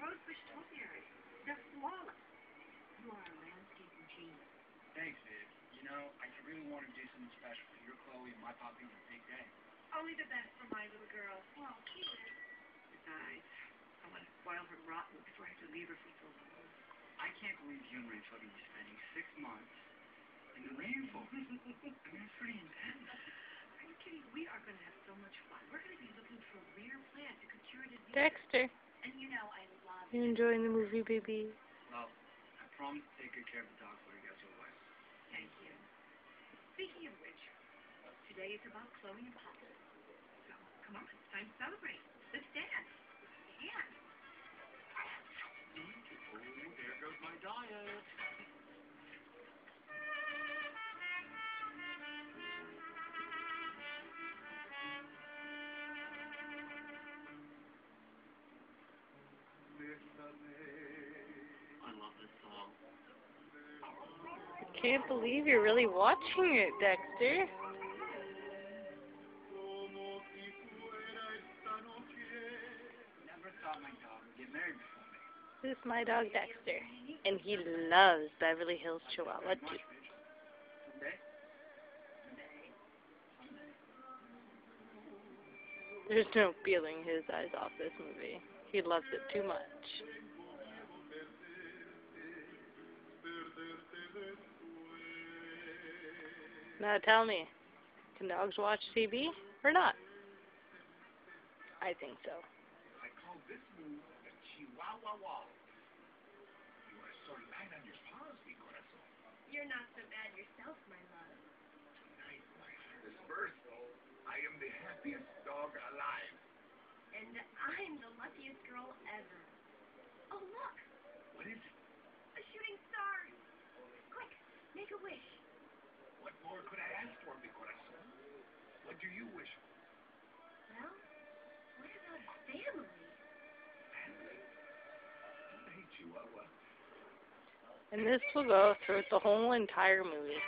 rosebush topiaries. They're flawless. You are a landscaping genius. Thanks, Viv. You know, I really want to do something special for your Chloe and my Poppy on a big day. Only the best for my little girl. Well, kid. Besides, I want to spoil her rotten before I have to leave her for so long. I can't believe you and Rachel are going to be spending 6 months in the rainforest. I mean, it's pretty intense. Are you kidding? We are going to have so much fun. We're going to be looking for rare plants that could cure disease. Dexter, And you know I love you enjoying the movie, baby? Well, I promise to take good care of the dogs when you guys are away. Thank you. Speaking of which, today is about Chloe and Poppy. So, come on, it's time to celebrate. Let's dance. Dance. Oh, there goes my diet. I love this song. I can't believe you're really watching it, Dexter. Never thought my dog would get married before me. This is my dog, Dexter, and he loves Beverly Hills Chihuahua too. Someday? There's no peeling his eyes off this movie. He loves it too much. Now tell me, can dogs watch TV or not? I think so. I call this move the Chihuahua wall. You are so light on your paws, mi corazón. You're not so bad yourself, my love. Tonight, my first birthday, I am the happiest dog alive. And I'm the luckiest girl ever. Oh, look! What is it? A shooting star! Quick, make a wish. What more could I ask for, mi corazón? What do you wish for? Well, what about family? Family? Hey, Chihuahua. And this will go through the whole entire movie.